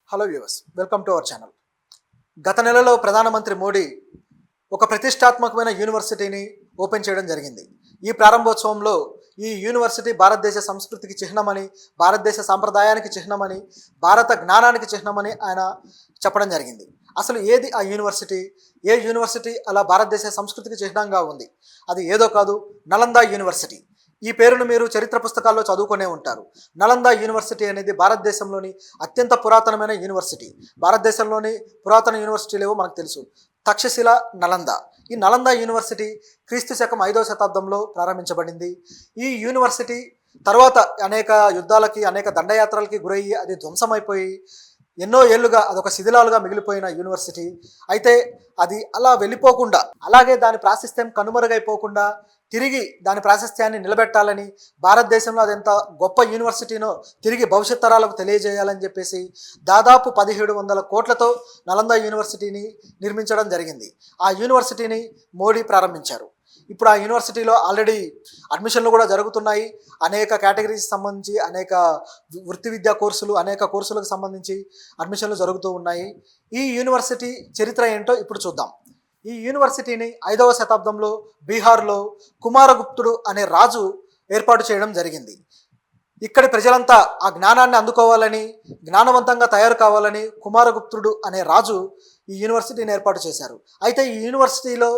Hello viewers, welcome to our channel. గత నెలలో ప్రధానమంత్రి మోడీ ఒక ప్రతిష్టాత్మకమైన యూనివర్సిటీని ఓపెన్ చేయడం జరిగింది. ఈ ప్రారంభోత్సవంలో ఈ యూనివర్సిటీ భారతదేశ సంస్కృతికి చిహ్నమని, భారతదేశ సాంప్రదాయానికి చిహ్నమని, భారత జ్ఞానానికి చిహ్నమని ఆయన చెప్పడం జరిగింది. అసలు ఏది ఆ యూనివర్సిటీ? ఏ యూనివర్సిటీ అలా భారతదేశ సంస్కృతికి చిహ్నంగా ఉంది? అది ఏదో కాదు, నలంద యూనివర్సిటీ. ఈ పేరును మీరు చరిత్ర పుస్తకాల్లో చదువుకునే ఉంటారు. నలంద యూనివర్సిటీ అనేది భారతదేశంలోని అత్యంత పురాతనమైన యూనివర్సిటీ. భారతదేశంలోని పురాతన యూనివర్సిటీలు ఏవో మనకు తెలుసు: తక్షశిల, నలంద. ఈ నలంద యూనివర్సిటీ క్రీస్తు శకం 5వ శతాబ్దంలో ప్రారంభించబడింది. ఈ యూనివర్సిటీ తర్వాత అనేక యుద్ధాలకి, అనేక దండయాత్రలకి గురయ్యి అది ధ్వంసమైపోయి ఎన్నో ఏళ్లుగా అదొక శిథిలాలుగా మిగిలిపోయిన యూనివర్సిటీ. అయితే అది అలా వెళ్ళిపోకుండా, అలాగే దాని ప్రాశస్త్యం కనుమరుగైపోకుండా తిరిగి దాని ప్రాశస్త్యాన్ని నిలబెట్టాలని, భారతదేశంలో అది ఎంత గొప్ప యూనివర్సిటీనో తిరిగి భవిష్యత్ తరాలకు తెలియజేయాలని చెప్పేసి దాదాపు 1700 కోట్లతో నలంద యూనివర్సిటీని నిర్మించడం జరిగింది. ఆ యూనివర్సిటీని మోడీ ప్రారంభించారు. ఇప్పుడు ఆ యూనివర్సిటీలో ఆల్రెడీ అడ్మిషన్లు కూడా జరుగుతున్నాయి. అనేక కేటగిరీస్ సంబంధించి, అనేక వృత్తి విద్యా కోర్సులు, అనేక కోర్సులకు సంబంధించి అడ్మిషన్లు జరుగుతూ ఉన్నాయి. ఈ యూనివర్సిటీ చరిత్ర ఏంటో ఇప్పుడు చూద్దాం. ఈ యూనివర్సిటీని 5వ శతాబ్దంలో బీహార్లో కుమారగుప్తుడు అనే రాజు ఏర్పాటు చేయడం జరిగింది. ఇక్కడి ప్రజలంతా ఆ జ్ఞానాన్ని అందుకోవాలని, జ్ఞానవంతంగా తయారు కావాలని కుమారగుప్తుడు అనే రాజు ఈ యూనివర్సిటీని ఏర్పాటు చేశారు. అయితే ఈ యూనివర్సిటీలో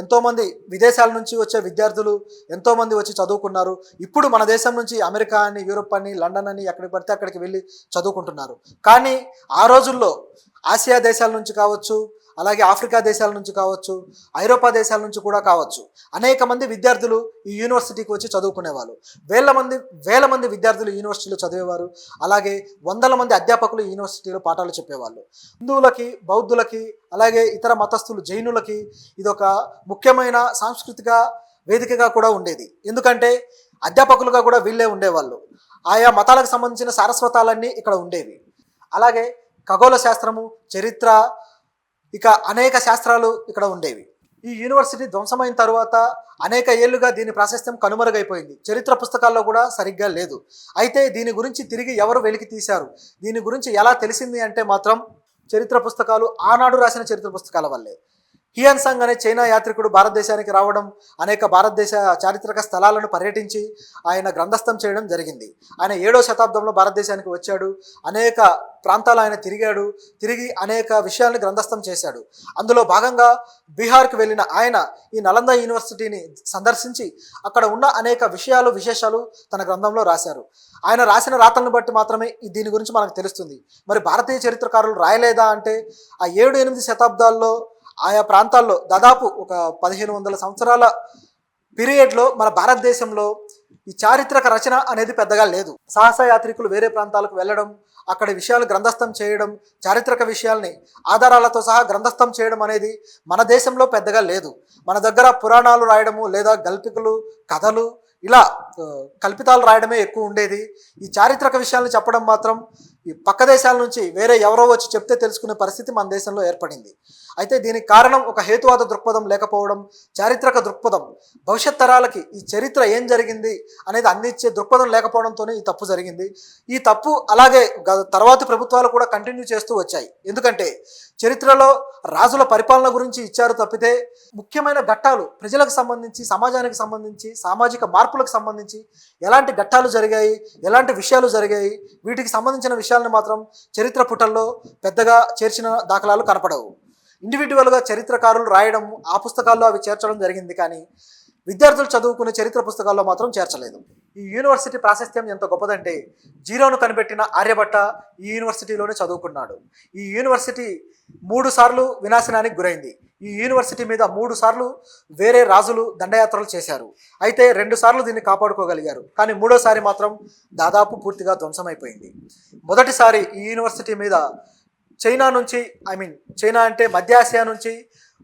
ఎంతోమంది విదేశాల నుంచి వచ్చే విద్యార్థులు ఎంతోమంది వచ్చి చదువుకున్నారు. ఇప్పుడు మన దేశం నుంచి అమెరికా అని, యూరోప్ అని, లండన్ అని ఎక్కడికి పడితే అక్కడికి వెళ్ళి చదువుకుంటున్నారు. కానీ ఆ రోజుల్లో ఆసియా దేశాల నుంచి కావచ్చు, అలాగే ఆఫ్రికా దేశాల నుంచి కావచ్చు, ఐరోపా దేశాల నుంచి కూడా కావచ్చు, అనేక మంది విద్యార్థులు ఈ యూనివర్సిటీకి వచ్చి చదువుకునేవాళ్ళు. వేల మంది విద్యార్థులు యూనివర్సిటీలో చదివేవారు. అలాగే వందల మంది అధ్యాపకులు యూనివర్సిటీలో పాఠాలు చెప్పేవాళ్ళు. హిందువులకి, బౌద్ధులకి, అలాగే ఇతర మతస్థులు, జైనులకి ఇదొక ముఖ్యమైన సాంస్కృతిక వేదికగా కూడా ఉండేది. ఎందుకంటే అధ్యాపకులుగా కూడా వీళ్ళే ఉండేవాళ్ళు. ఆయా మతాలకు సంబంధించిన సారస్వతాలన్నీ ఇక్కడ ఉండేవి. అలాగే ఖగోళ శాస్త్రము, చరిత్ర, ఇక అనేక శాస్త్రాలు ఇక్కడ ఉండేవి. ఈ యూనివర్సిటీ ధ్వంసమైన తర్వాత అనేక ఏళ్లుగా దీని ప్రాశస్త్యం కనుమరుగైపోయింది. చరిత్ర పుస్తకాల్లో కూడా సరిగ్గా లేదు. అయితే దీని గురించి తిరిగి ఎవరు వెలికి తీశారు, దీని గురించి ఎలా తెలిసింది అంటే మాత్రం చరిత్ర పుస్తకాలు, ఆనాడు రాసిన చరిత్ర పుస్తకాల వల్లే. హియాన్సాంగ్ అనే చైనా యాత్రికుడు భారతదేశానికి రావడం, అనేక భారతదేశ చారిత్రక స్థలాలను పర్యటించి ఆయన గ్రంథస్థం చేయడం జరిగింది. ఆయన 7వ శతాబ్దంలో భారతదేశానికి వచ్చాడు. అనేక ప్రాంతాలు ఆయన తిరిగి అనేక విషయాలను గ్రంథస్థం చేశాడు. అందులో భాగంగా బీహార్కి వెళ్ళిన ఆయన ఈ నలంద యూనివర్సిటీని సందర్శించి అక్కడ ఉన్న అనేక విశేషాలు తన గ్రంథంలో రాశారు. ఆయన రాసిన రాతలను బట్టి మాత్రమే దీని గురించి మనకు తెలుస్తుంది. మరి భారతీయ చరిత్రకారులు రాయలేదా అంటే, ఆ 7-8 శతాబ్దాల్లో ఆయా ప్రాంతాల్లో దాదాపు ఒక 1500 సంవత్సరాల పీరియడ్లో మన భారతదేశంలో ఈ చారిత్రక రచన అనేది పెద్దగా లేదు. సాహస యాత్రికులు వేరే ప్రాంతాలకు వెళ్ళడం, అక్కడి విషయాలు గ్రంథస్థం చేయడం, చారిత్రక విషయాల్ని ఆధారాలతో సహా గ్రంథస్థం చేయడం అనేది మన దేశంలో పెద్దగా లేదు. మన దగ్గర పురాణాలు రాయడము, లేదా గల్పికలు, కథలు, ఇలా కల్పితాలు రాయడమే ఎక్కువ ఉండేది. ఈ చారిత్రక విషయాలను చెప్పడం మాత్రం ఈ పక్క దేశాల నుంచి వేరే ఎవరో వచ్చి చెప్తే తెలుసుకునే పరిస్థితి మన దేశంలో ఏర్పడింది. అయితే దీనికి కారణం ఒక హేతువాద దృక్పథం లేకపోవడం, చారిత్రక దృక్పథం, భవిష్యత్ తరాలకి ఈ చరిత్ర ఏం జరిగింది అనేది అందించే దృక్పథం లేకపోవడంతోనే ఈ తప్పు జరిగింది. ఈ తప్పు అలాగే తర్వాతి ప్రభుత్వాలు కూడా కంటిన్యూ చేస్తూ వచ్చాయి. ఎందుకంటే చరిత్రలో రాజుల పరిపాలన గురించి ఇచ్చారు తప్పితే ముఖ్యమైన ఘట్టాలు, ప్రజలకు సంబంధించి, సమాజానికి సంబంధించి, సామాజిక మార్పులకు సంబంధించి ఎలాంటి ఘట్టాలు జరిగాయి, ఎలాంటి విషయాలు జరిగాయి, వీటికి సంబంధించిన విషయాలను మాత్రం చరిత్ర పుటల్లో పెద్దగా చేర్చిన దాఖలాలు కనపడవు. ఇండివిజువల్గా చరిత్రకారులు రాయడం, ఆ పుస్తకాల్లో అవి చేర్చడం జరిగింది, కానీ విద్యార్థులు చదువుకునే చరిత్ర పుస్తకాల్లో మాత్రం చేర్చలేదు. ఈ యూనివర్సిటీ ప్రాశస్త్యం ఎంత గొప్పదంటే, జీరోను కనిపెట్టిన ఆర్యభట్ట ఈ యూనివర్సిటీలోనే చదువుకున్నాడు. ఈ యూనివర్సిటీ 3 సార్లు వినాశనానికి గురైంది. ఈ యూనివర్సిటీ మీద 3 సార్లు వేరే రాజులు దండయాత్రలు చేశారు. అయితే 2 సార్లు దీన్ని కాపాడుకోగలిగారు. కానీ 3వసారి మాత్రం దాదాపు పూర్తిగా ధ్వంసమైపోయింది. మొదటిసారి ఈ యూనివర్సిటీ మీద చైనా అంటే మధ్య ఆసియా నుంచి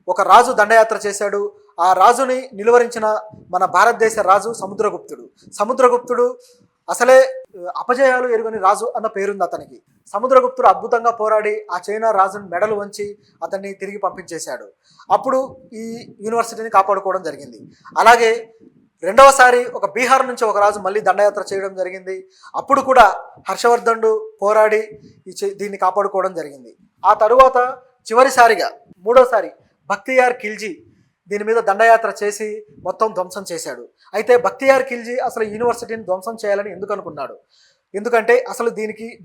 ఒక రాజు దండయాత్ర చేశాడు. ఆ రాజుని నిలువరించిన మన భారతదేశ రాజు సముద్రగుప్తుడు అసలే అపజయాలు ఎరుగని రాజు అన్న పేరుంది అతనికి. సముద్రగుప్తుడు అద్భుతంగా పోరాడి ఆ చైనా రాజుని మెడలు వంచి అతన్ని తిరిగి పంపించేశాడు. అప్పుడు ఈ యూనివర్సిటీని కాపాడుకోవడం జరిగింది. అలాగే రెండవసారి ఒక బీహార్ నుంచి ఒక రాజు మళ్ళీ దండయాత్ర చేయడం జరిగింది. అప్పుడు కూడా హర్షవర్ధనుడు పోరాడి దీన్ని కాపాడుకోవడం జరిగింది. ఆ తరువాత చివరిసారిగా మూడోసారి బక్తియార్ ఖిల్జీ దీని మీద దండయాత్ర చేసి మొత్తం ధ్వంసం చేశాడు. అయితే బక్తియార్ ఖిల్జీ అసలు యూనివర్సిటీని ధ్వంసం చేయాలని ఎందుకు అనుకున్నాడు? ఎందుకంటే అసలు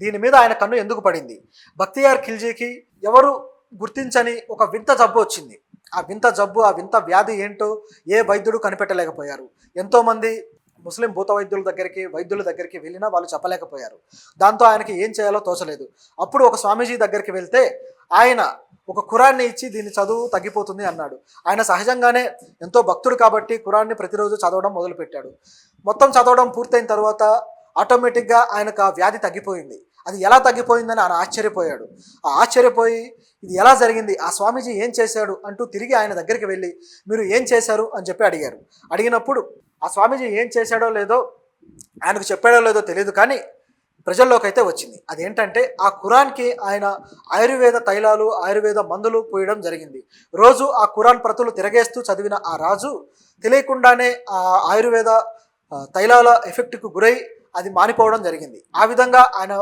దీని మీద ఆయన కన్ను ఎందుకు పడింది? బక్తియార్ ఖిల్జీకి ఎవరు గుర్తించని ఒక వింత జబ్బు వచ్చింది. ఆ వింత జబ్బు, ఆ వింత వ్యాధి ఏంటో ఏ వైద్యుడు కనిపెట్టలేకపోయారు. ఎంతోమంది ముస్లిం భూత వైద్యుల దగ్గరికి వెళ్ళినా వాళ్ళు చెప్పలేకపోయారు. దాంతో ఆయనకి ఏం చేయాలో తోచలేదు. అప్పుడు ఒక స్వామీజీ దగ్గరికి వెళ్తే ఆయన ఒక ఖురాన్ని ఇచ్చి దీన్ని చదువు తగ్గిపోతుంది అన్నాడు. ఆయన సహజంగానే ఎంతో భక్తుడు కాబట్టి ఖురాన్ని ప్రతిరోజు చదవడం మొదలుపెట్టాడు. మొత్తం చదవడం పూర్తయిన తర్వాత ఆటోమేటిక్గా ఆయనకు ఆ వ్యాధి తగ్గిపోయింది. అది ఎలా తగ్గిపోయిందని ఆయన ఆశ్చర్యపోయాడు. ఆశ్చర్యపోయి ఇది ఎలా జరిగింది, ఆ స్వామీజీ ఏం చేశాడు అంటూ తిరిగి ఆయన దగ్గరికి వెళ్ళి మీరు ఏం చేశారు అని చెప్పి అడిగారు. అడిగినప్పుడు ఆ స్వామీజీ ఏం చేశాడో లేదో ఆయనకు చెప్పాడో లేదో తెలియదు, కానీ ప్రజల్లోకి అయితే వచ్చింది. అదేంటంటే ఆ ఖురాన్కి ఆయన ఆయుర్వేద తైలాలు, ఆయుర్వేద మందులు పోయడం జరిగింది. రోజు ఆ ఖురాన్ ప్రతులు తిరగేస్తూ చదివిన ఆ రాజు తెలియకుండానే ఆ ఆయుర్వేద తైలాల ఎఫెక్ట్కు గురై అది మానిపోవడం జరిగింది. ఆ విధంగా ఆయన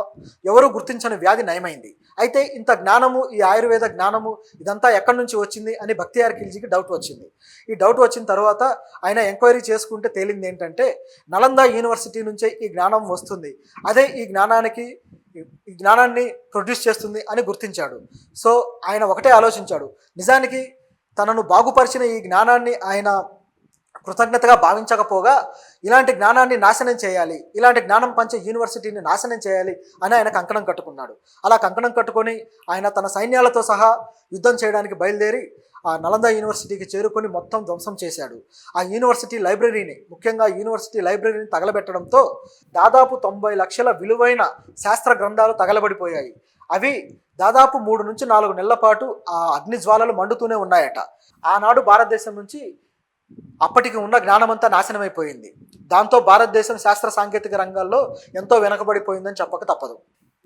ఎవరు గుర్తించని వ్యాధి నయమైంది. అయితే ఇంత జ్ఞానము, ఈ ఆయుర్వేద జ్ఞానము ఇదంతా ఎక్కడి నుంచి వచ్చింది అని బక్తియార్ ఖిల్జీకి డౌట్ వచ్చింది. ఈ డౌట్ వచ్చిన తర్వాత ఆయన ఎంక్వైరీ చేసుకుంటే తేలింది ఏంటంటే నలంద యూనివర్సిటీ నుంచే ఈ జ్ఞానం వస్తుంది, అదే ఈ జ్ఞానాన్ని ప్రొడ్యూస్ చేస్తుంది అని గుర్తించాడు. సో ఆయన ఒకటే ఆలోచించాడు, నిజానికి తనను బాగుపరిచిన ఈ జ్ఞానాన్ని ఆయన కృతజ్ఞతగా భావించకపోగా ఇలాంటి జ్ఞానాన్ని నాశనం చేయాలి, ఇలాంటి జ్ఞానం పంచే యూనివర్సిటీని నాశనం చేయాలి అని ఆయన కంకణం కట్టుకున్నాడు. అలా కంకణం కట్టుకొని ఆయన తన సైన్యాలతో సహా యుద్ధం చేయడానికి బయలుదేరి ఆ నలంద యూనివర్సిటీకి చేరుకొని మొత్తం ధ్వంసం చేశాడు. ఆ యూనివర్సిటీ లైబ్రరీని, ముఖ్యంగా యూనివర్సిటీ లైబ్రరీని తగలబెట్టడంతో దాదాపు 90 లక్షల విలువైన శాస్త్ర గ్రంథాలు తగలబడిపోయాయి. అవి దాదాపు 3 నుంచి 4 నెలల పాటు ఆ అగ్ని జ్వాలలు మండుతూనే ఉన్నాయట. ఆనాడు భారతదేశం నుంచి అప్పటికి ఉన్న జ్ఞానమంతా నాశనమైపోయింది. దాంతో భారతదేశం శాస్త్ర సాంకేతిక రంగాల్లో ఎంతో వెనకబడిపోయిందని చెప్పక తప్పదు.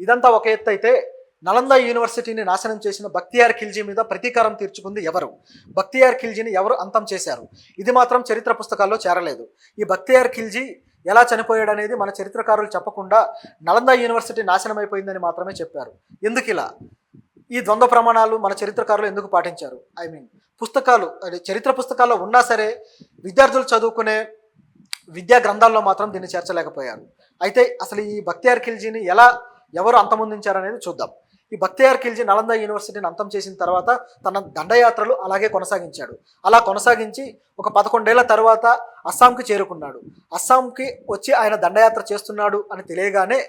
ఇదంతా ఒక ఎత్తు అయితే నలంద యూనివర్సిటీని నాశనం చేసిన బక్తియార్ ఖిల్జీ మీద ప్రతీకారం తీర్చుకుంది ఎవరు? బక్తియార్ ఖిల్జీని ఎవరు అంతం చేశారు? ఇది మాత్రం చరిత్ర పుస్తకాల్లో చేరలేదు. ఈ బక్తియార్ ఖిల్జీ ఎలా చనిపోయాడు అనేది మన చరిత్రకారులు చెప్పకుండా నలంద యూనివర్సిటీ నాశనం అయిపోయిందని మాత్రమే చెప్పారు. ఎందుకు ఇలా? ఈ ద్వంద్వ ప్రమాణాలు మన చరిత్రకారులు ఎందుకు పాటించారు? పుస్తకాలు, చరిత్ర పుస్తకాల్లో ఉన్నా సరే విద్యార్థులు చదువుకునే విద్యా గ్రంథాల్లో మాత్రం దీన్ని చేర్చలేకపోయారు. అయితే అసలు ఈ బక్తియార్ ఖిల్జీని ఎవరు అంతమొందించారనేది చూద్దాం. ఈ బక్తియార్ ఖిల్జీ నలంద యూనివర్సిటీని అంతం చేసిన తర్వాత తన దండయాత్రలు అలాగే కొనసాగించాడు. అలా కొనసాగించి ఒక 11 ఏళ్ల తర్వాత అస్సాంకి చేరుకున్నాడు. అస్సాంకి వచ్చి ఆయన దండయాత్ర చేస్తున్నాడు అని తెలియగానే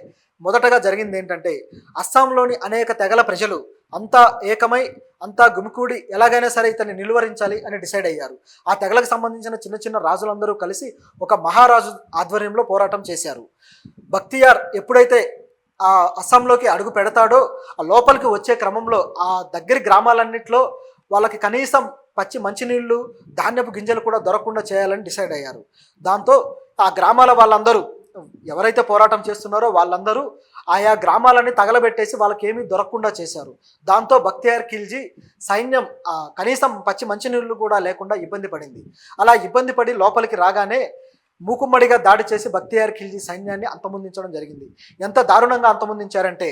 మొదటగా జరిగింది ఏంటంటే అస్సాంలోని అనేక తెగల ప్రజలు అంతా ఏకమై, అంతా గుమికూడి ఎలాగైనా సరే ఇతన్ని నిలువరించాలి అని డిసైడ్ అయ్యారు. ఆ తెగలకు సంబంధించిన చిన్న చిన్న రాజులందరూ కలిసి ఒక మహారాజు ఆధ్వర్యంలో పోరాటం చేశారు. బక్తియార్ ఎప్పుడైతే ఆ అస్సాంలోకి అడుగు పెడతాడో ఆ లోపలికి వచ్చే క్రమంలో ఆ దగ్గరి గ్రామాలన్నింటిలో వాళ్ళకి కనీసం పచ్చి మంచినీళ్ళు, ధాన్యపు గింజలు కూడా దొరకకుండా చేయాలని డిసైడ్ అయ్యారు. దాంతో ఆ గ్రామాల వాళ్ళందరూ ఎవరైతే పోరాటం చేస్తున్నారో వాళ్ళందరూ ఆయా గ్రామాలని తగలబెట్టేసి వాళ్ళకి ఏమీ దొరకకుండా చేశారు. దాంతో బక్తియార్ ఖిల్జీ సైన్యం కనీసం పచ్చి మంచినీళ్ళు కూడా లేకుండా ఇబ్బంది పడింది. అలా ఇబ్బంది పడి లోపలికి రాగానే మూకుమ్మడిగా దాడి చేసి బక్తియార్ ఖిల్జీ సైన్యాన్ని అంతమొందించడం జరిగింది. ఎంత దారుణంగా అంతమొందించారంటే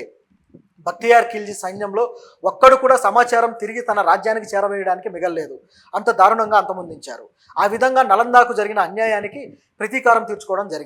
బక్తియార్ ఖిల్జీ సైన్యంలో ఒక్కడు కూడా సమాచారం తిరిగి తన రాజ్యానికి చేరవేయడానికి మిగలలేదు. అంత దారుణంగా అంతమొందించారు. ఆ విధంగా నలందాకు జరిగిన అన్యాయానికి ప్రతీకారం తీర్చుకోవడం జరిగింది.